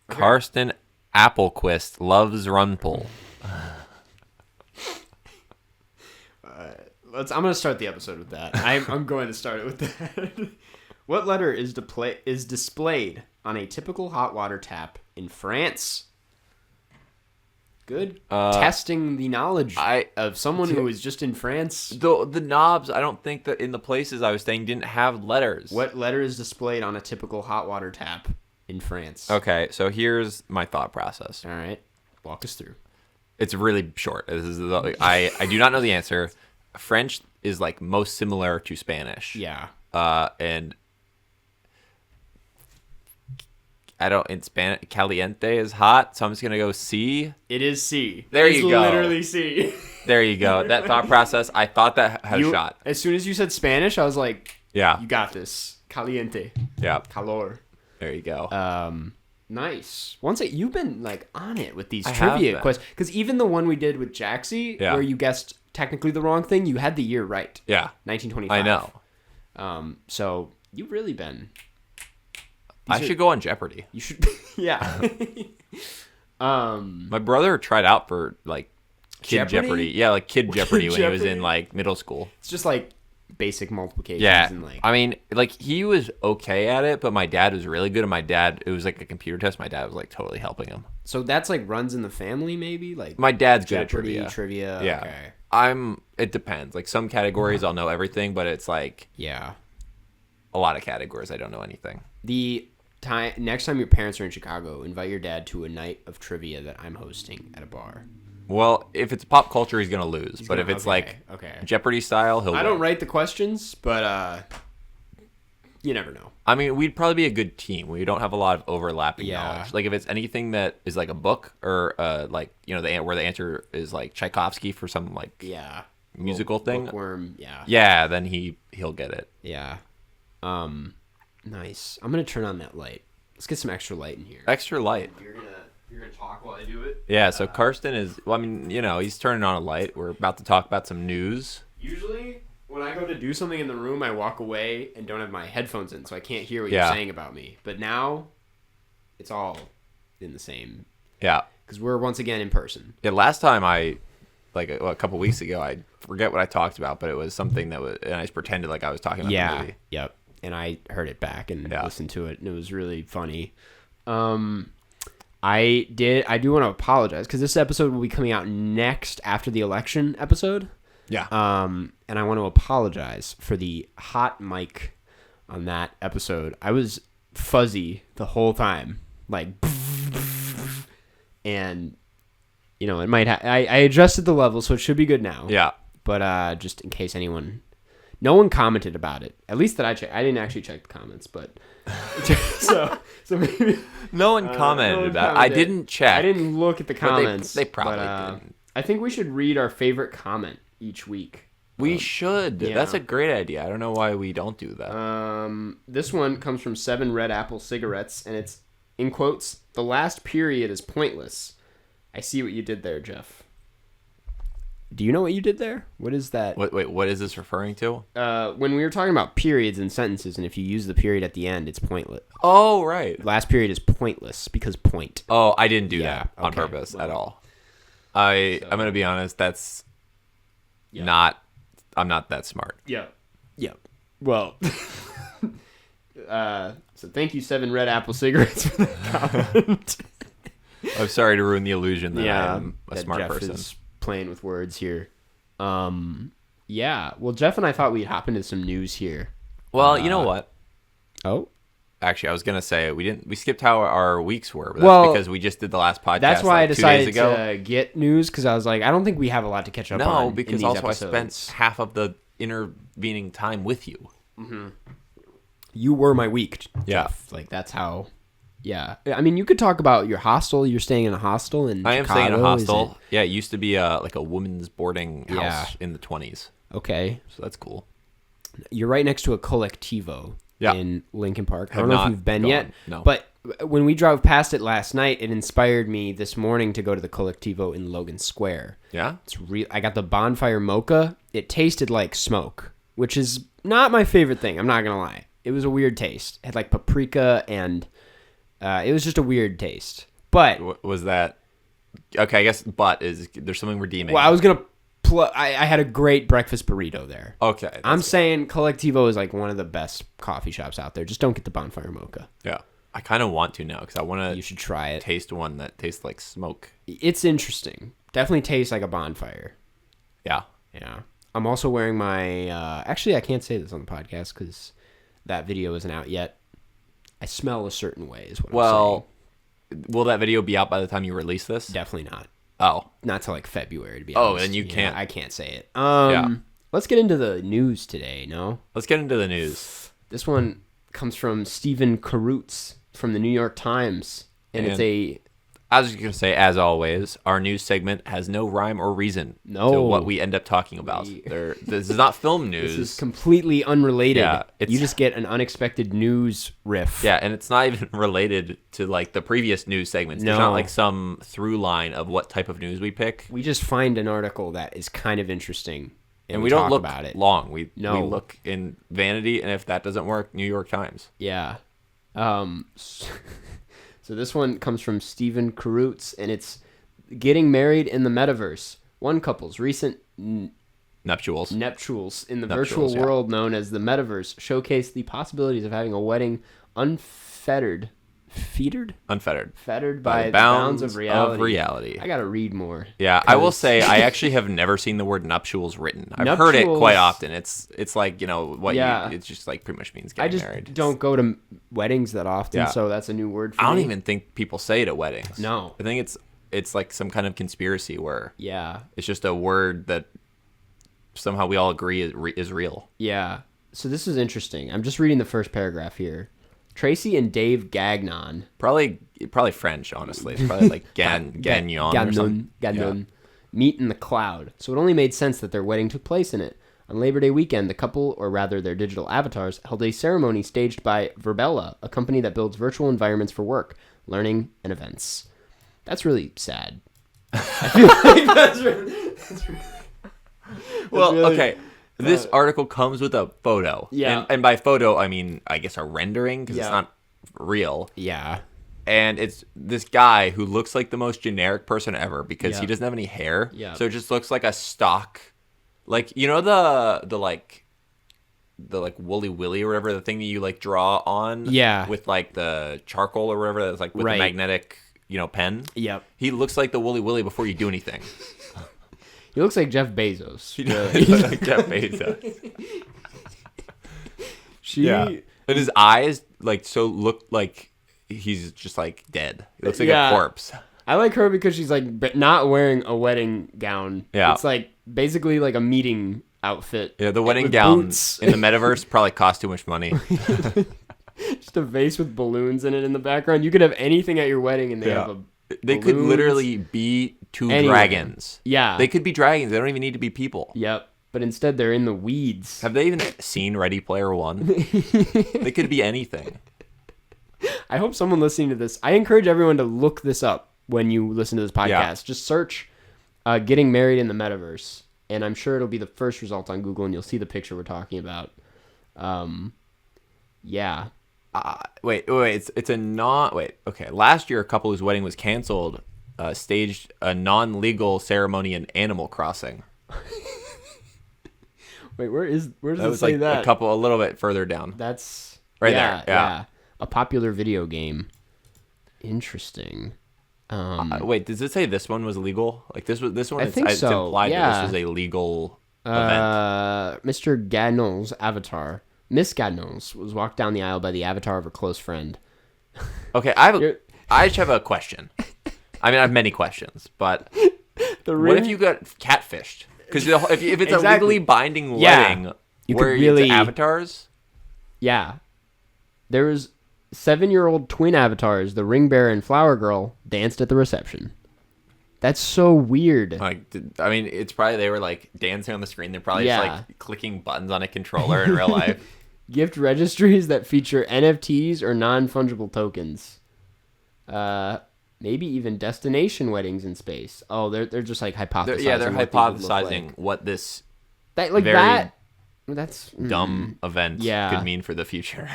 Karsten Appelquist loves Runpole. I'm going to start the episode with that. I'm going to start it with that. What letter is displayed on a typical hot water tap in France? Good. Testing the knowledge of someone who was just in France. The knobs, I don't think that in the places I was staying didn't have letters. What letter is displayed on a typical hot water tap in France? Okay, so here's my thought process. All right. Walk us through. It's really short. I do not know the answer. French is like most similar to Spanish. Yeah. And I don't in Spanish caliente is hot, so I'm just gonna go C. It is C. There it's you go. Literally C. There you go. That thought process, I thought that had a shot. As soon as you said Spanish, I was like, Yeah. you got this. Caliente. Yeah. Calor. There you go. Nice. You've been like on it with these I have trivia been. questions, because even the one we did with Jaxie, Yeah. where you guessed technically the wrong thing, you had the year right. Yeah. 1925. I know. So you've really been. I should go on Jeopardy. You should. Yeah. My brother tried out for like Kid Jeopardy. Yeah, like Kid Jeopardy when he was in like middle school. It's just like basic multiplications. Yeah. And like. I mean, like he was okay at it, but my dad was really good. And my dad, it was like a computer test. My dad was like totally helping him. So that's like runs in the family, maybe. Like My dad's good Jeopardy, at trivia. Yeah. Okay. It depends. Like some categories I'll know everything, but it's like Yeah. a lot of categories I don't know anything. Next time your parents are in Chicago, invite your dad to a night of trivia that I'm hosting at a bar. Well, if it's pop culture, he's gonna lose. But if it's like okay. Jeopardy style, he'll I win. don't write the questions, but you never know. I mean, we'd probably be a good team. We don't have a lot of overlapping Yeah. knowledge. Like if it's anything that is like a book or like where the answer is like Tchaikovsky for some like Yeah. musical thing. Bookworm. Yeah. Yeah, then he'll get it. Yeah. Nice. I'm gonna turn on that light. Let's get some extra light in here. Extra light. You're gonna talk while I do it. Yeah. So Karsten is. Well, I mean, he's turning on a light. We're about to talk about some news. Usually, when I go to do something in the room, I walk away and don't have my headphones in, so I can't hear what Yeah. you're saying about me. But now, it's all in the same. Yeah. Because we're once again in person. Yeah. Last time a couple weeks ago, I forget what I talked about, but it was something and I just pretended like I was talking about the movie. Yep. And I heard it back and listened to it, and it was really funny. I do want to apologize because this episode will be coming out next after the election episode. Yeah. And I want to apologize for the hot mic on that episode. I was fuzzy the whole time, like, and it might. I adjusted the level, so it should be good now. Yeah. But just in case no one commented about it. At least that I checked. I didn't actually check the comments, but so maybe No one commented about it. I didn't check. I didn't look at the comments. They probably didn't. I think we should read our favorite comment each week. We should. yeah. That's a great idea. I don't know why we don't do that. This one comes from 7 Red Apple Cigarettes, and it's, in quotes, "The last period is pointless." I see what you did there, Jeff. Do you know what you did there? What is that? Wait, what is this referring to? When we were talking about periods in sentences, and if you use the period at the end, it's pointless. Oh, right. Last period is pointless because point. Oh, I didn't do Yeah, that on okay. purpose at all. I'm going to be honest, that's not... I'm not that smart. Yep. Well, so thank you, 7 Red Apple Cigarettes, for that comment. I'm sorry to ruin the illusion that I'm a that smart Jeff person. is playing with words here. Yeah. Well, Jeff and I thought we'd hop into some news here. Well, you know what? Oh. Actually, I was gonna say we skipped how our weeks were. But Well, that's because we just did the last podcast. That's why I 2 days decided ago. to get news, because I was like, I don't think we have a lot to catch up on. No, in because these also episodes. I spent half of the intervening time with you. You were my week, Yeah. Jeff. Like, that's how... Yeah. I mean, you could talk about your hostel. You're staying in a hostel in I am Chicago, staying in a is hostel. Yeah, it used to be like a women's boarding house Yeah. in the 20s. it? Okay. So that's cool. you're right next to a Collectivo Yeah. in Lincoln Park. I Have don't know if not you've been gone, yet, no. but when we drove past it last night, it inspired me this morning to go to the Collectivo in Logan Square. Yeah. It's real. I got the bonfire mocha. It tasted like smoke, which is not my favorite thing. I'm not gonna lie. It was a weird taste. It had like paprika and it was just a weird taste. But Was that okay? I guess there's something redeeming. well, I was gonna. I had a great breakfast burrito there. Okay. I'm saying Collectivo is like one of the best coffee shops out there. Just don't get the bonfire mocha. Yeah. I kind of want to now because I want You to should try it. taste one that tastes like smoke. It's interesting. Definitely tastes like a bonfire. Yeah. Yeah. I'm also wearing my. Actually, I can't say this on the podcast because that video isn't out yet. I smell a certain way. Is what I'm Well, will that video be out by the time you release this? saying. Definitely not. Oh. Not till like February to be Oh, honest. then you can't. I can't say it. Yeah. Let's get into the news today. No, Let's get into the news. this one comes from Stephen Karutz from the New York Times, and it's a I was just going to say, as always, our news segment has no rhyme or reason to No. what we end up talking about. This is not film news. this is completely unrelated. Yeah, you just get an unexpected news riff. Yeah, and it's not even related to like the previous news segments. There's No. not like some through line of what type of news we pick. We just find an article that is kind of interesting, And we don't talk look about it. long. We No. look in Vanity, and if that doesn't work, New York Times. Yeah. So this one comes from Stephen Karutz, and it's getting married in the metaverse. One couple's recent Nuptials. nuptials in the Nuptials, virtual yeah. world known as the metaverse showcase the possibilities of having a wedding unfettered, Unfettered. fettered by the bounds of reality. I gotta read more. Yeah, I will 'cause- say I actually have never seen the word nuptials written. I've heard it Nuptials- quite often. It's like, you know, what Yeah. it's just like pretty much means I getting just married. don't go to weddings that often, Yeah. so that's a new word for I don't me. even think people say it at weddings. No. I think it's like some kind of conspiracy where Yeah. it's just a word that somehow we all agree is real. Yeah. So this is interesting. I'm just reading the first paragraph here. Tracy and Dave Gagnon. Probably French, honestly. It's probably like Gagnon or something. Gagnon. Meet in the cloud. So it only made sense that their wedding took place in it. On Labor Day weekend, the couple, or rather their digital avatars, held a ceremony staged by Verbella, a company that builds virtual environments for work, learning, and events. That's really sad. I feel like that's really Well, really- okay. This article comes with a photo. Yeah. And by photo, I mean, I guess a rendering because Yeah. it's not real. Yeah. And it's this guy who looks like the most generic person ever because Yeah. he doesn't have any hair. Yeah. So it just looks like a stock, like, you know, the like Woolly Willy or whatever, the thing that you like draw on. Yeah. With like the charcoal or whatever that's like with Right. the magnetic, you know, pen. Yep. He looks like the Woolly Willy before you do anything. He looks like Jeff Bezos. He looks like Jeff Bezos. And his eyes like look like he's just like dead. He looks like Yeah. a corpse. I like her because she's like not wearing a wedding gown. Yeah. It's like basically like a meeting outfit. Yeah, the wedding with gown boots. in the metaverse probably cost too much money. Just a vase with balloons in it in the background. You could have anything at your wedding and they Yeah. have a They could balloons. literally be two Anywhere. dragons. Yeah. They could be dragons. They don't even need to be people. Yep. But instead they're in the weeds. Have they even seen Ready Player One? They could be anything. I hope someone listening to this, I encourage everyone to look this up when you listen to this podcast. Yeah. Just search getting married in the metaverse. And I'm sure it'll be the first result on Google and you'll see the picture we're talking about. Yeah. Wait. It's a non. Wait. Okay. Last year, a couple whose wedding was canceled staged a non-legal ceremony in Animal Crossing. Wait, where does That it was say like that? a little bit further down. That's Right there, yeah. A popular video game. Interesting. Wait, does it say this one was legal? Like this one? I think it's so, implied that yeah. this was a legal event. Mr. Gagnon's avatar, Miss Gagnon's, was walked down the aisle by the avatar of her close friend. Okay, You're- I just have a question. I mean, I have many questions, but The what if you got catfished? Because if it's a Exactly. legally binding Yeah. wedding You where could really- it's avatars, Yeah. There was 7-year-old twin avatars, the ring bearer and flower girl, danced at the reception. That's so weird. Like, I mean, it's probably they were like dancing on the screen. They're probably just Yeah. like clicking buttons on a controller in real life. Gift registries that feature NFTs or non-fungible tokens. Maybe even destination weddings in space. Oh, they're just like hypothesizing. They're what these would look hypothesizing like. what this That like very that. That's dumb event yeah. could mean for the future.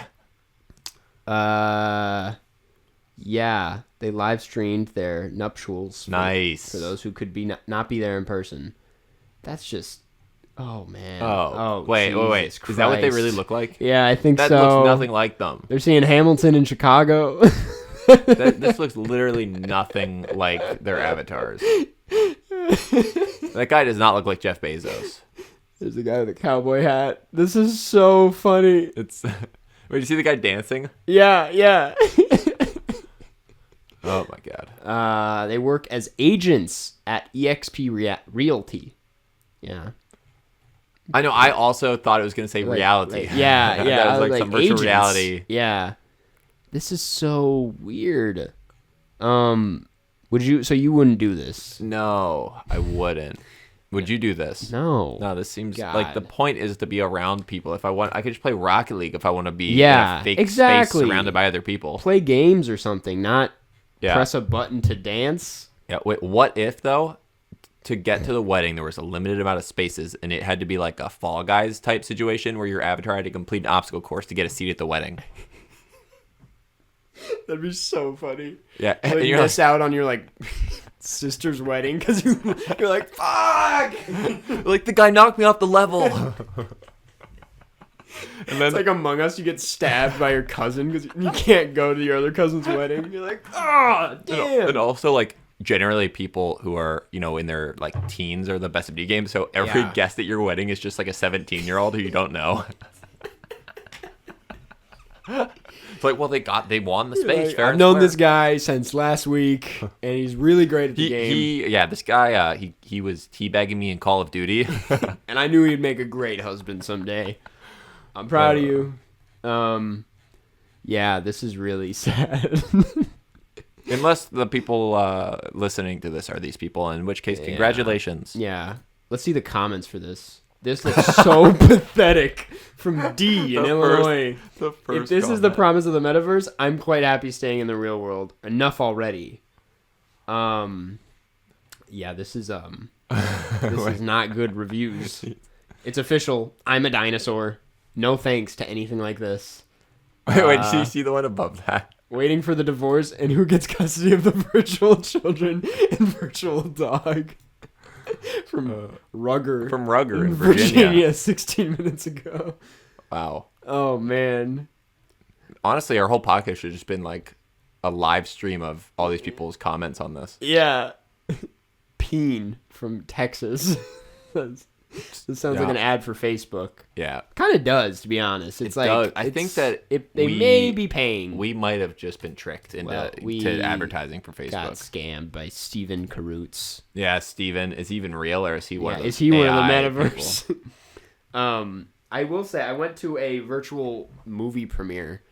Yeah, they live streamed their nuptials. Nice. For those who could not be there in person. That's just. Oh man. Oh, wait. Jesus Is that what they Christ. really look like? Yeah, I think That so. looks nothing like them. They're seeing Hamilton in Chicago. This looks literally nothing like their avatars. That guy does not look like Jeff Bezos. There's a guy with a cowboy hat. This is so funny. It's. Wait, you see the guy dancing? Yeah. Oh my god. They work as agents at EXP Realty. Yeah. I know. I also thought it was going to say reality. Yeah. That was like some virtual agents. reality. Yeah. This is so weird. Would you? So you wouldn't do this? No, I wouldn't. Would you do this? No. No, this seems God. like the point is to be around people. If I want, I could just play Rocket League if I want to be Yeah, in a fake exactly. space surrounded by other people. Play games or something, not Yeah. press a button to dance. Yeah. Wait, what if though? To get to the wedding, there was a limited amount of spaces, and it had to be like a Fall Guys type situation where your avatar had to complete an obstacle course to get a seat at the wedding. That'd be so funny. Yeah, Like, and you you're miss out on your like sister's wedding because you're like, fuck. like the guy knocked me off the level. And then It's like Among Us. You get stabbed by your cousin because you can't go to your other cousin's wedding. You're like, oh, damn. and also like generally people who are in their like teens are the best at video games. So every Yeah. guest at your wedding is just like a 17-year-old who you don't know. It's like, well, they won the space. Like, fair I've and known square. this guy since last week, and he's really great at the game. This guy he was teabagging me in Call of Duty. And I knew he'd make a great husband someday. I'm proud of you. Yeah, this is really sad. Unless the people listening to this are these people, in which case, congratulations. Yeah. Let's see the comments for this. This looks so pathetic from D in Illinois. The If this is the promise of the metaverse, I'm quite happy staying in the real world. Enough already. Yeah, this is this is not good reviews. It's official. I'm a dinosaur. No thanks to anything like this. Wait, do you see the one above that? Waiting for the divorce and who gets custody of the virtual children and virtual dog. From Rugger. From Rugger in Virginia 16 minutes ago. Wow. Oh, man. Honestly, our whole podcast should have just been like a live stream of all these people's comments on this. Yeah. Peen from Texas. This sounds like an ad for Facebook. Yeah. Kind of does, to be honest. It's like does. I think that they may be paying. We might have just been tricked into to advertising for Facebook. Got scammed by Steven Karutz. Yeah, Steven, is he even real or is he one of those Is he one of the AI metaverse? people? I will say I went to a virtual movie premiere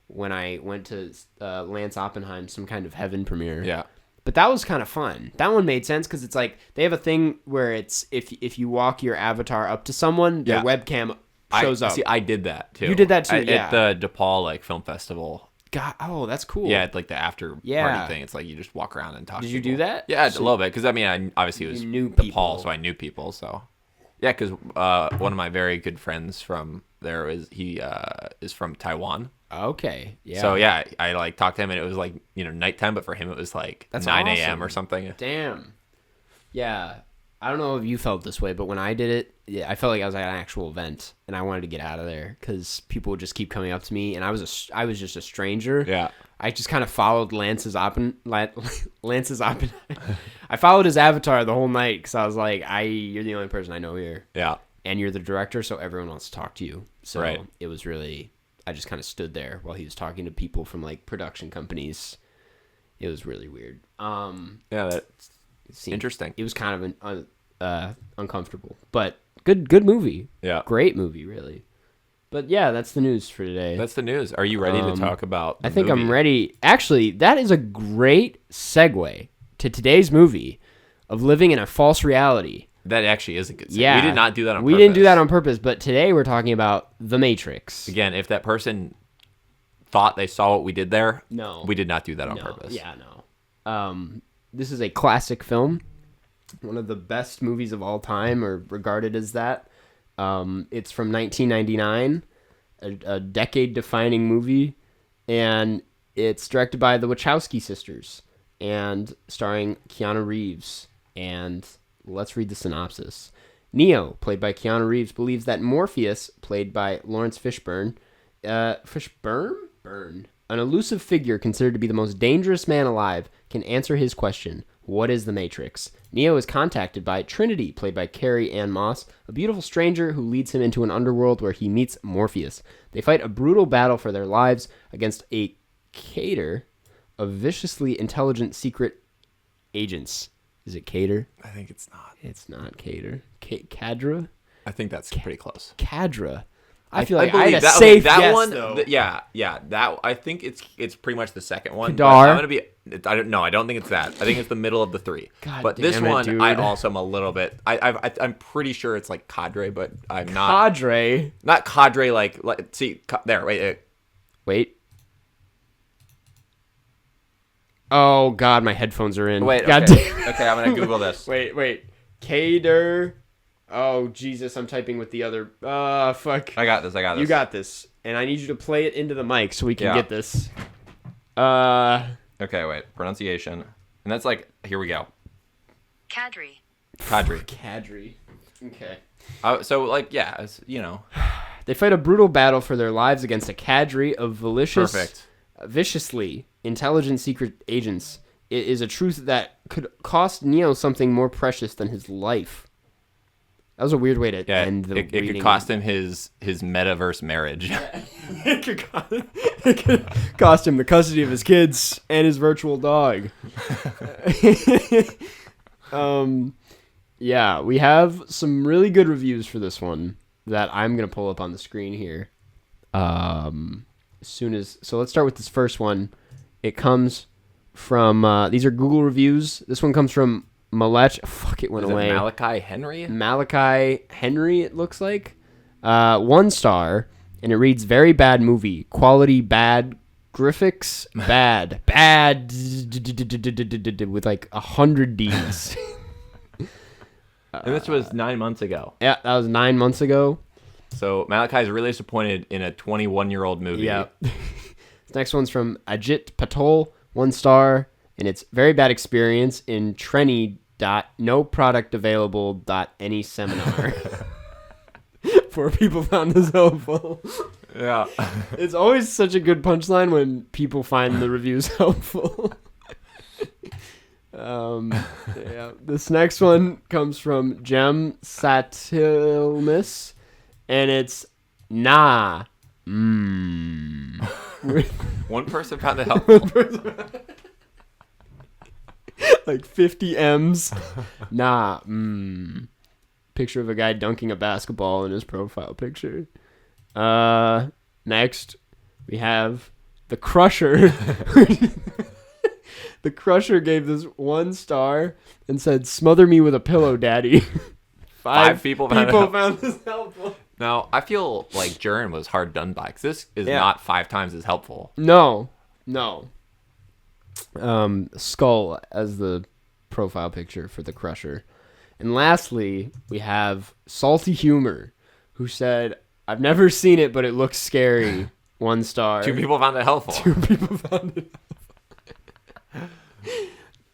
when I went to Lance Oppenheim, some kind of heaven premiere. Yeah. But that was kind of fun. That one made sense because it's like they have a thing where it's if you walk your avatar up to someone, their webcam shows up. See, I did that too. You did that too, yeah. At the DePaul film festival. God, oh, that's cool. Yeah, it's like the after Yeah. party thing. It's like you just walk around and talk. Did to you people. do that? Yeah, a little bit because I mean, I obviously it was You knew DePaul, people. so I knew people. So yeah, because one of my very good friends from there is from Taiwan. Okay. Yeah. So yeah, I like talked to him and it was like nighttime, but for him it was like That's 9 a.m. awesome. or something. Damn. Yeah. I don't know if you felt this way, but when I did it, I felt like I was at an actual event, and I wanted to get out of there because people would just keep coming up to me, and I was just a stranger. Yeah. I just kind of followed Lance's Oppenheimer. I followed his avatar the whole night because I was like, you're the only person I know here, Yeah. and you're the director, so everyone wants to talk to you. So Right. it was really, I just kind of stood there while he was talking to people from like production companies. It was really weird. Yeah, that's interesting. It was kind of uncomfortable, but good movie. Yeah. Great movie, really. But yeah, that's the news for today. That's the news. Are you ready to talk about I'm ready. Actually, that is a great segue to today's movie, of living in a false reality. That actually is a good saying. Yeah. We did not do that on purpose. We didn't do that on purpose, but today we're talking about The Matrix. Again, if that person thought they saw what we did there, No. we did not do that on No, purpose. yeah, no. This is a classic film. One of the best movies of all time, or regarded as that. It's from 1999, a decade-defining movie, and it's directed by the Wachowski sisters, and starring Keanu Reeves. And let's read the synopsis. Neo, played by Keanu Reeves, believes that Morpheus, played by Lawrence Fishburne, an elusive figure considered to be the most dangerous man alive, can answer his question, what is the Matrix? Neo is contacted by Trinity, played by Carrie Ann Moss, a beautiful stranger who leads him into an underworld where he meets Morpheus. They fight a brutal battle for their lives against a cadre of viciously intelligent secret agents. Is it cadre? I think it's not. It's not cadre. Cadre? I think that's pretty close. Cadre. I feel like I believe had a that, safe that guess, one. though. Yeah. That I think it's pretty much the second one. but Kadar. I'm gonna be. I don't think it's that. I think it's the middle of the three. God but this damn it, one, dude. I also am a little bit. I'm pretty sure it's like cadre, but I'm not. Cadre. Not cadre. Like see there. Wait. Wait. Oh God, my headphones are in. Wait. God Okay. damn. Okay. I'm gonna Google this. Wait. Cater. Oh Jesus, I'm typing with the other. Fuck. I got this. You got this, and I need you to play it into the mic so we can Yeah. get this. Okay. Wait. Pronunciation. And that's like. Here we go. Cadre. Cadre. Cadre. Okay. So like yeah. It's, you know. They fight a brutal battle for their lives against a cadre of Perfect. viciously intelligent secret agents. It is a truth that could cost Neo something more precious than his life. That was a weird way to Yeah. end the It could reading. cost him his metaverse marriage. It could cost him the custody of his kids and his virtual dog. Yeah, we have some really good reviews for this one that I'm gonna pull up on the screen here. So let's start with this first one. It comes from these are Google reviews. This one comes from Malech. Fuck, it went Is it away. Malachi Henry? Malachi Henry, it looks like. 1 star, and it reads, very bad movie. Quality bad. Graphics bad. Bad. With like 100 Ds. And this was 9 months ago. Yeah, that was 9 months ago. So Malachi's really disappointed in a 21-year-old movie. Yeah. This next one's from Ajit Patol, 1 star, and it's very bad experience in no product available any seminar. 4 people found this helpful. Yeah. It's always such a good punchline when people find the reviews helpful. Yeah. This next one comes from Jem Satilmus, and it's nah. One person found it helpful. Like 50 M's. Nah. Picture of a guy dunking a basketball in his profile picture. Next, we have the Crusher. The Crusher gave this 1 star and said, "Smother me with a pillow, daddy." 5 people found it found this helpful. Now, I feel like Jern was hard done by, because this is not 5 times as helpful. No. Skull as the profile picture for the Crusher. And lastly, we have Salty Humor, who said, "I've never seen it, but it looks scary." 1 star. 2 people found it helpful. 2 people found it.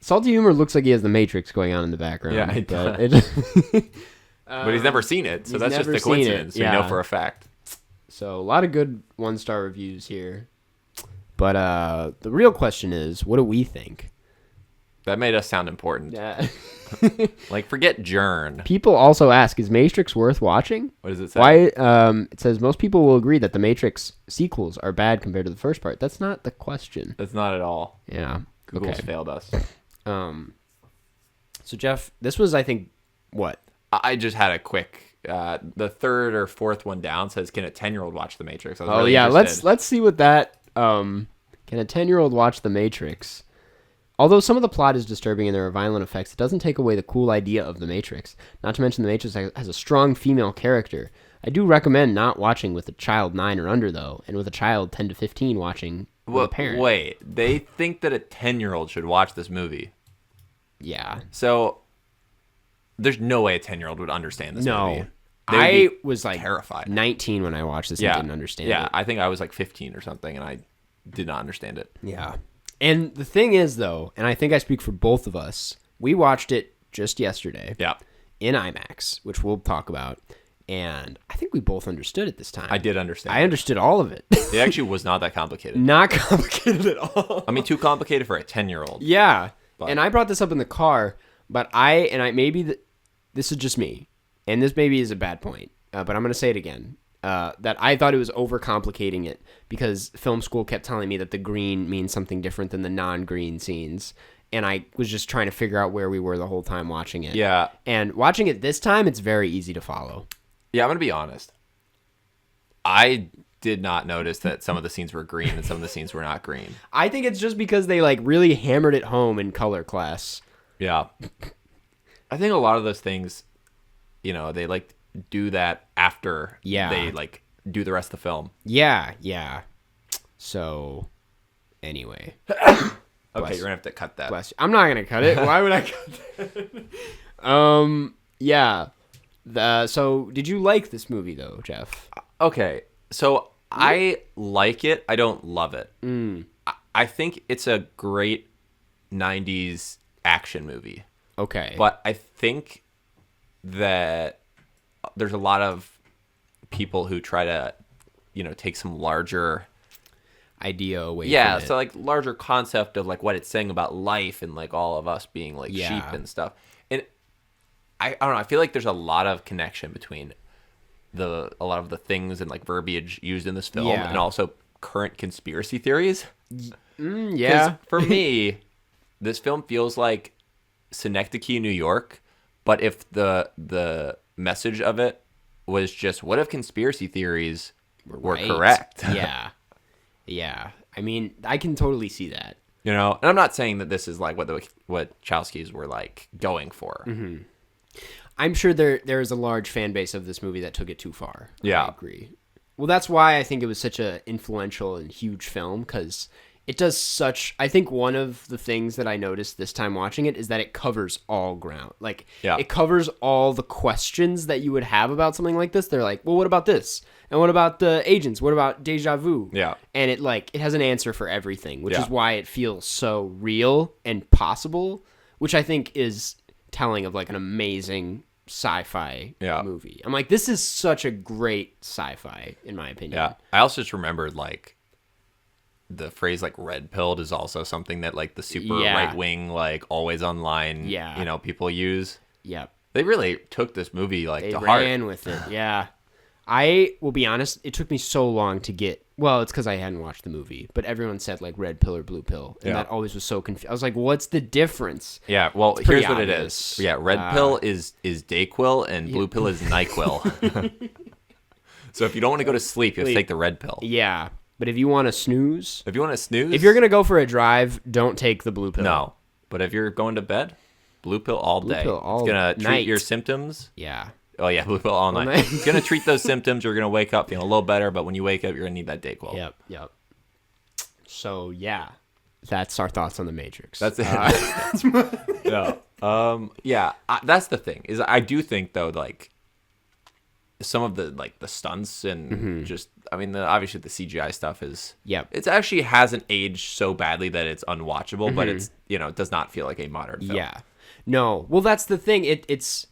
Salty Humor looks like he has the Matrix going on in the background. Yeah, it but does. But he's never seen it, so he's that's just never a seen it, coincidence. We yeah. know for a fact. So a lot of good 1-star reviews here. But the real question is, what do we think? That made us sound important. Yeah. Like, forget Jern. People also ask, is Matrix worth watching? What does it say? Why? It says most people will agree that the Matrix sequels are bad compared to the first part. That's not the question. That's not at all. Yeah. Google's Okay. failed us. So Jeff, this was, I think, what? I just had a quick. The 3rd or 4th one down says, "Can a 10-year-old watch The Matrix?" I was really yeah. interested. Let's see what that. Can a 10-year-old watch The Matrix? Although some of the plot is disturbing and there are violent effects, it doesn't take away the cool idea of The Matrix. Not to mention The Matrix has a strong female character. I do recommend not watching with a child 9 or under, though, and with a child 10 to 15 watching with a parent. Wait, they think that a 10-year-old should watch this movie. Yeah. So there's no way a 10-year-old would understand this movie. No. They would I be was like terrified. 19 when I watched this and didn't understand Yeah, it. I think I was like 15 or something, and I did not understand it. Yeah. And the thing is, though, and I think I speak for both of us, we watched it just yesterday Yeah, in IMAX, which we'll talk about. And I think we both understood it this time. I did understand. I understood all of it. It actually was not that complicated. Not complicated at all. I mean, too complicated for a 10-year-old. Yeah. But- And I brought this up in the car, but this is just me, and this maybe is a bad point, but I'm going to say it again, that I thought it was overcomplicating it because film school kept telling me that the green means something different than the non-green scenes, and I was just trying to figure out where we were the whole time watching it. Yeah. And watching it this time, it's very easy to follow. Yeah, I'm going to be honest. I did not notice that some of the scenes were green and some of the scenes were not green. I think it's just because they like really hammered it home in color class. Yeah. I think a lot of those things, they like do that after they like do the rest of the film. Yeah. So, anyway. Okay, you're going to have to cut that. Bless you. I'm not gonna cut it. Why would I cut that? Yeah. So, did you like this movie though, Jeff? Okay, so I like it. I don't love it. I think it's a great 90s action movie. Okay. But I think that there's a lot of people who try to, take some larger idea away yeah, from it. so like larger concept of like what it's saying about life and like all of us being like Yeah. sheep and stuff. And I don't know, I feel like there's a lot of connection between a lot of the things and like verbiage used in this film Yeah. and also current conspiracy theories. Yeah. 'Cause for me, this film feels like Synecdoche, New York, but if the message of it was just what if conspiracy theories were Right. correct? Yeah. Yeah. I mean, I can totally see that. And I'm not saying that this is like what Wachowskis were like going for. Mm-hmm. I'm sure there is a large fan base of this movie that took it too far. Yeah. I agree. Well, that's why I think it was such a influential and huge film, because it does such... I think one of the things that I noticed this time watching it is that it covers all ground. Like, Yeah. it covers all the questions that you would have about something like this. They're like, well, what about this? And what about the agents? What about deja vu? Yeah. And it has an answer for everything, which Yeah. is why it feels so real and possible, which I think is telling of like an amazing sci-fi Yeah. movie. I'm like, this is such a great sci-fi, in my opinion. Yeah. I also just remembered like the phrase like red pilled is also something that like the super Yeah. right wing like always online Yeah. people use. Yep. They really took this movie like They to heart. ran with it. Yeah. I will be honest, it took me so long to get... Well, it's because I hadn't watched the movie, but everyone said like red pill or blue pill, and Yeah. that always was so confused. I was like, what's the difference? Yeah, well, It's pretty here's what it obvious. is. Yeah, red pill is Dayquil and blue pill is NyQuil. So if you don't want to go to sleep, you have to take the red pill. Yeah. But if you want to snooze... If you want to snooze, If you're going to go for a drive, don't take the blue pill. no. But if you're going to bed, blue pill all day. pill all it's gonna treat night. your symptoms. Yeah. Oh yeah, blue pill all night. night. It's gonna treat those symptoms. You're gonna wake up feeling a little better, but when you wake up, you're gonna need that Dayquil. Yep. So, yeah. That's our thoughts on The Matrix. That's it. That's the thing is I do think though like some of the like the stunts and just I mean obviously the CGI stuff is Yep. it's actually hasn't aged so badly that it's unwatchable, but it's it does not feel like a modern film. Yeah. No. Well, that's the thing. It's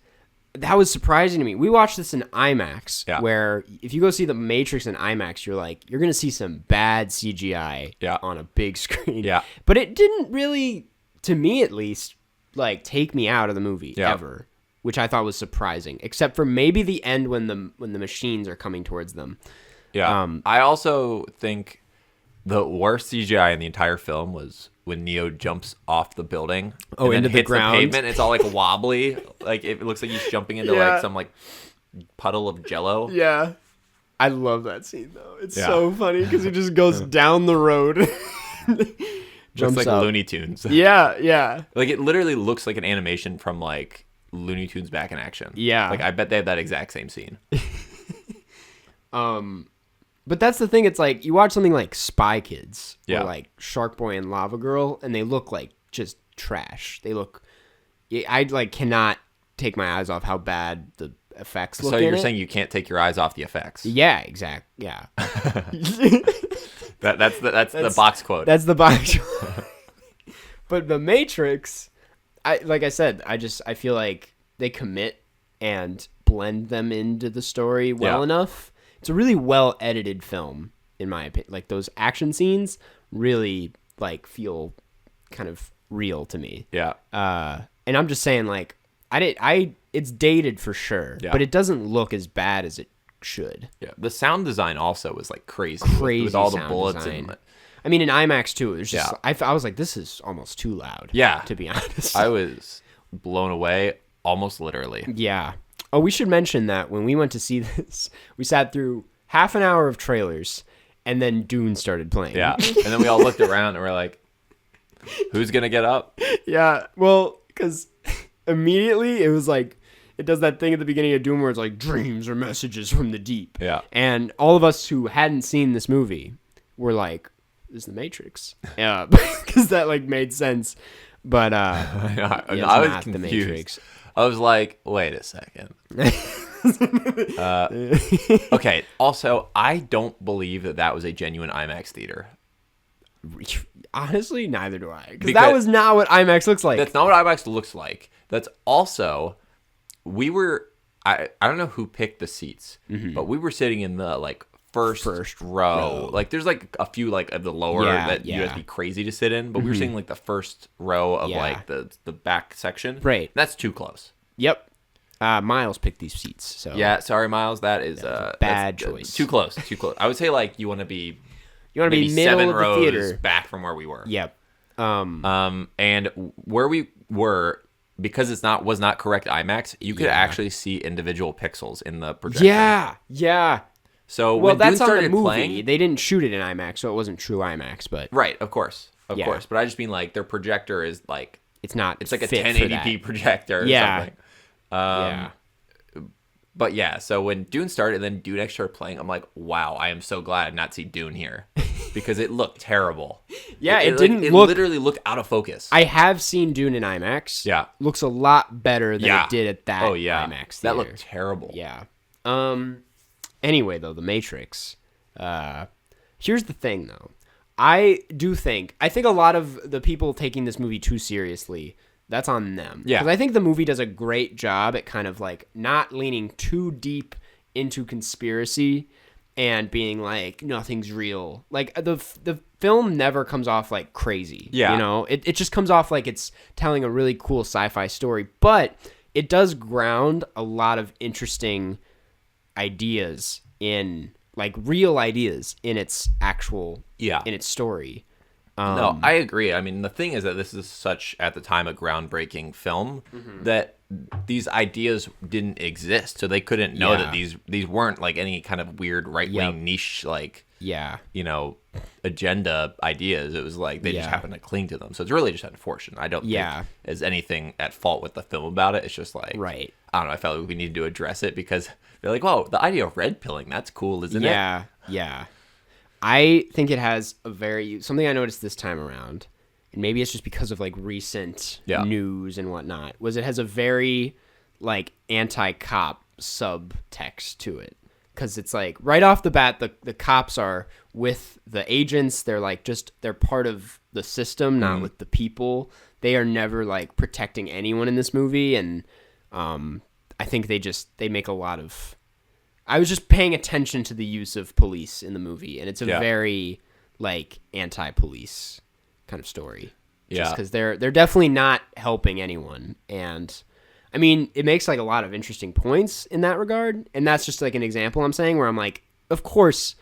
that was surprising to me. We watched this in IMAX, Yeah. where if you go see The Matrix in IMAX, you're going to see some bad CGI Yeah. on a big screen. Yeah. But it didn't really, to me at least, like take me out of the movie Yeah. ever, which I thought was surprising, except for maybe the end when the machines are coming towards them. Yeah. I also think the worst CGI in the entire film was when Neo jumps off the building. Oh, and then into the hits ground? pavement. It's all like wobbly. Like it looks like he's jumping into Yeah. like some like puddle of jello. Yeah. I love that scene, though. It's Yeah. so funny because he just goes down the road. jumps like up. Looney Tunes. Yeah. Like it literally looks like an animation from like Looney Tunes Back in Action. Yeah. Like I bet they have that exact same scene. But that's the thing. It's like you watch something like Spy Kids Yeah. or like Shark Boy and Lava Girl, and they look like just trash. They look. I like cannot take my eyes off how bad the effects look. So in you're it. saying you can't take your eyes off the effects. Yeah, exact. Yeah. That's the box quote. That's the box. But The Matrix, like I said, I feel like they commit and blend them into the story well Yeah. enough. It's a really well edited film, in my opinion. Like those action scenes really like feel kind of real to me. Yeah. And I'm just saying, like, it's dated for sure, Yeah. but it doesn't look as bad as it should. Yeah. The sound design also was like crazy. Crazy with all the sound bullets design. and I mean, in IMAX too, it was just. Yeah. I was like, this is almost too loud. Yeah. To be honest. I was blown away almost literally. Yeah. Oh, we should mention that when we went to see this, we sat through half an hour of trailers, and then Dune started playing. Yeah. And then we all looked around and we're like, who's going to get up? Yeah. Well, because immediately it was like, it does that thing at the beginning of Dune where it's like, dreams or messages from the deep. Yeah. And all of us who hadn't seen this movie were like, this is The Matrix. Yeah. Because that like made sense. But I it's was not The confused. Matrix. I was like, wait a second. Okay. Also, I don't believe that was a genuine IMAX theater. Honestly, neither do I. Because that Because- was not what IMAX looks like. That's not what IMAX looks like. That's also, we were, I don't know who picked the seats, but we were sitting in the like first row. Like there's like a few like of the lower Yeah, that you have to yeah. be crazy to sit in, but we were sitting like the first row of Yeah. like the back section. Right. That's too close. Yep. Miles picked these seats. So Yeah, sorry, Miles. That is a bad that's choice. Too close. Too close. I would say like you want to be you want to maybe be middle 7 of the rows theater. back from where we were. Yep. And where we were, because was not correct IMAX, you could actually see individual pixels in the projector. Yeah. So Well, when that's Dune on the started movie. playing, They didn't shoot it in IMAX, so it wasn't true IMAX. But right? Of course. Yeah. But I just mean like their projector is like it's not. it's like a fit for that. 1080p projector. Or Yeah. something. Yeah. But yeah, so when Dune started, and then Dune X started playing, I'm like, wow, I am so glad I did not see Dune here because it looked terrible. Yeah, it like, didn't it look- literally looked out of focus. I have seen Dune in IMAX. Yeah. Looks a lot better than Yeah. it did at that oh yeah, IMAX that theater. looked terrible. Yeah. Anyway, though, The Matrix. Here's the thing, though. I think a lot of the people taking this movie too seriously, that's on them. Yeah. Because I think the movie does a great job at kind of like not leaning too deep into conspiracy and being like nothing's real. Like the film never comes off like crazy. Yeah. You know, it just comes off like it's telling a really cool sci-fi story, but it does ground a lot of interesting ideas in like real ideas in its actual in its story. No, I agree. I mean, the thing is that this is such, at the time, a groundbreaking film that these ideas didn't exist, so they couldn't know that these weren't like any kind of weird right-wing niche like agenda ideas. It was like they just happened to cling to them. So it's really just unfortunate. I don't think there's anything at fault with the film about it. It's just like I don't know. I felt like we needed to address it because they're like, "Whoa, the idea of red pilling, that's cool, isn't it?" Yeah. I think it has something I noticed this time around, and maybe it's just because of like recent news and whatnot, was it has a very like anti-cop subtext to it. Because it's like right off the bat, the cops are with the agents. They're like they're part of the system, not with the people. They are never like protecting anyone in this movie. And I think they make a lot of, I was just paying attention to the use of police in the movie. And it's a very like anti-police kind of story. Just because they're definitely not helping anyone. And I mean, it makes like a lot of interesting points in that regard. And that's just like an example I'm saying where I'm like, of course,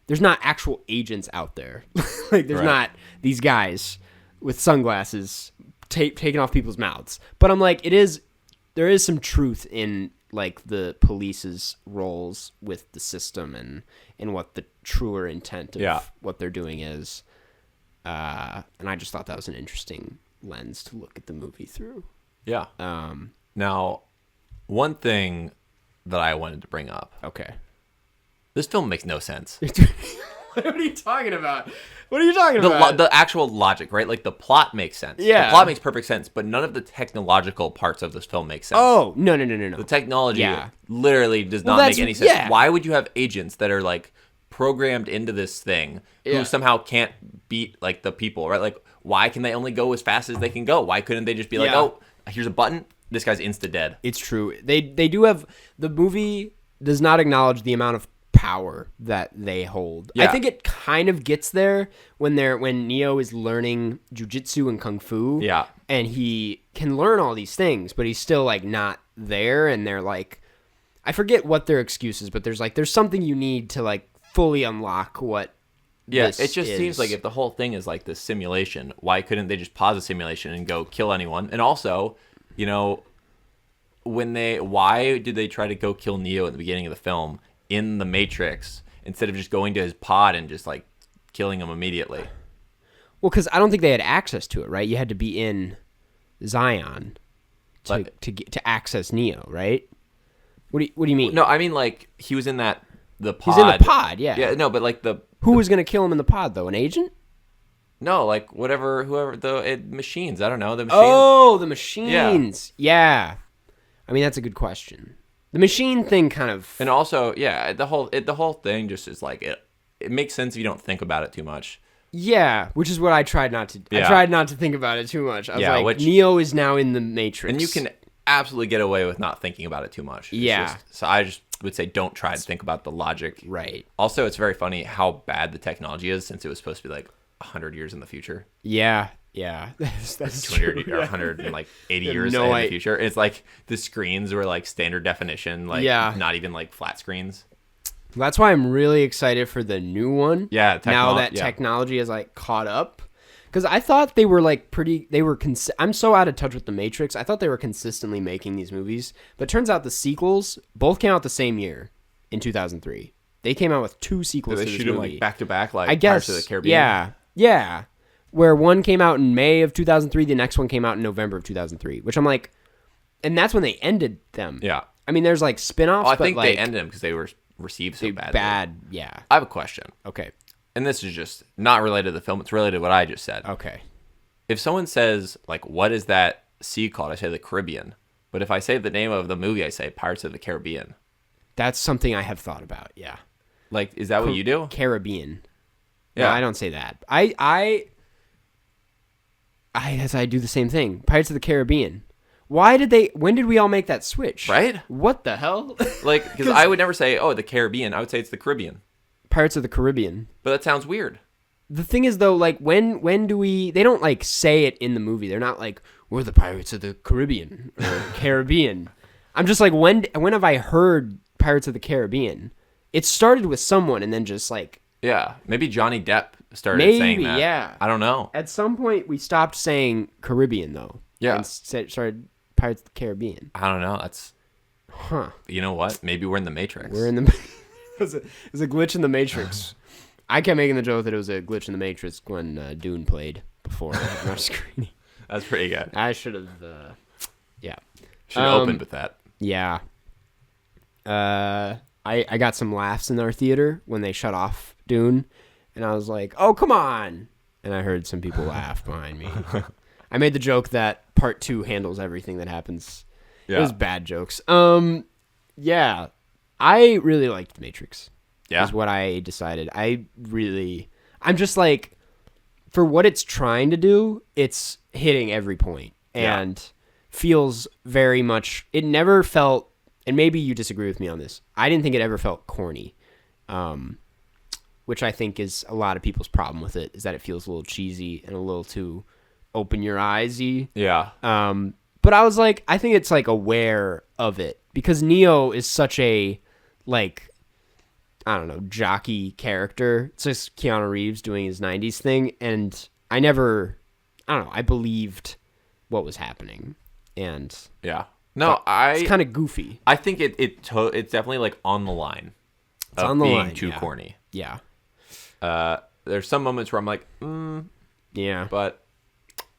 there's not actual agents out there. Like there's not these guys with sunglasses taking off people's mouths. But I'm like, there is some truth in like the police's roles with the system and what the truer intent of what they're doing is. And I just thought that was an interesting lens to look at the movie through. Yeah. Now, one thing that I wanted to bring up. Okay. This film makes no sense. What are you talking about? What are you talking about? The actual logic, right? Like, the plot makes sense. Yeah. The plot makes perfect sense, but none of the technological parts of this film make sense. Oh, no. The technology Yeah. literally does not make any sense. yeah. Why would you have agents that are, like, programmed into this thing Yeah. who somehow can't beat, like, the people, right? Like, why can they only go as fast as they can go? Why couldn't they just be like, Yeah. oh, here's a button, this guy's insta-dead? It's true. They do have... The movie does not acknowledge the amount of power that they hold. Yeah. I think it kind of gets there when Neo is learning jujitsu and kung fu. Yeah. And he can learn all these things, but he's still like not there, and they're like, I forget what their excuse is, but there's something you need to like fully unlock what this it just is. seems like if the whole thing is like this simulation, why couldn't they just pause the simulation and go kill anyone? And also, you know, why did they try to go kill Neo at the beginning of the film in the Matrix instead of just going to his pod and just like killing him immediately? Well, because I don't think they had access to it, right? You had to be in Zion to access Neo, right? What do you mean? No, I mean like he was in the pod. He's in the pod, yeah. Yeah, no, but like Who was going to kill him in the pod, though? An agent? no, like whoever machines. I don't know the machines. Oh, the machines. Yeah. I mean, that's a good question. The machine thing kind of... And also, yeah, the whole thing just is like it makes sense if you don't think about it too much. Yeah, which is what I tried not to... Yeah. I tried not to think about it too much. I was Yeah, like, which- Neo is now in the Matrix. And you can absolutely get away with not thinking about it too much. It's Yeah. so I just would say don't try to think about the logic. Right. Also, it's very funny how bad the technology is since it was supposed to be like 100 years in the future. Yeah. That's 200 true. or 180 Yeah, years no in idea. the future. It's like the screens were like standard definition, like Yeah. not even like flat screens. That's why I'm really excited for the new one. Yeah, now that yeah. technology is like caught up, because I thought they were like I'm so out of touch with the Matrix. I thought they were consistently making these movies, but turns out the sequels both came out the same year in 2003. They came out with two sequels. They to this shoot them movie. like back to back, like I guess. Pirates of the Caribbean. Yeah. Where one came out in May of 2003, the next one came out in November of 2003, which I'm like, and that's when they ended them. Yeah. I mean, there's like spin-offs, I but think like they ended them because they were received so badly. bad. Yeah. I have a question, Okay. and this is just not related to the film. It's related to what I just said. Okay. If someone says, like, what is that sea called? I say the Caribbean. But if I say the name of the movie, I say Pirates of the Caribbean. That's something I have thought about. Yeah. Like, is that what you do? Caribbean. Yeah. No, I don't say that. I guess I do the same thing. Pirates of the Caribbean. When did we all make that switch? Right? What the hell? Like, because I would never say, oh, the Caribbean. I would say it's the Caribbean. Pirates of the Caribbean. But that sounds weird. The thing is, though, like, when do we... They don't, like, say it in the movie. They're not like, we're the Pirates of the Caribbean or Caribbean. I'm just like, when have I heard Pirates of the Caribbean? It started with someone and then just, like... Yeah. Maybe Johnny Depp started Maybe, saying that. yeah. I don't know. At some point, we stopped saying Caribbean, though. Yeah. And started Pirates of the Caribbean. I don't know. That's... Huh. You know what? Maybe we're in the Matrix. We're in the... There's a glitch in the Matrix. I kept making the joke that it was a glitch in the Matrix when Dune played before on our screening. That's pretty good. I should have... yeah. Should have opened with that. Yeah. I got some laughs in our theater when they shut off Dune, and I was like, "Oh, come on!" And I heard some people laugh behind me. I made the joke that part 2 handles everything that happens. Yeah. It was bad jokes. Yeah. I really liked Matrix. Yeah. Is what I decided. I'm just like, for what it's trying to do, it's hitting every point and feels very much, it never felt, and maybe you disagree with me on this, I didn't think it ever felt corny, which I think is a lot of people's problem with it, is that it feels a little cheesy and a little too open your eyes-y. Yeah. But I was like, I think it's like aware of it because Neo is such a, like, I don't know, jockey character. It's just Keanu Reeves doing his 90s thing. And I believed what was happening. And Yeah. No, it's kind of goofy. I think it's definitely like on the line. It's of on the being line, too yeah. corny. Yeah. There's some moments where I'm like, Yeah. But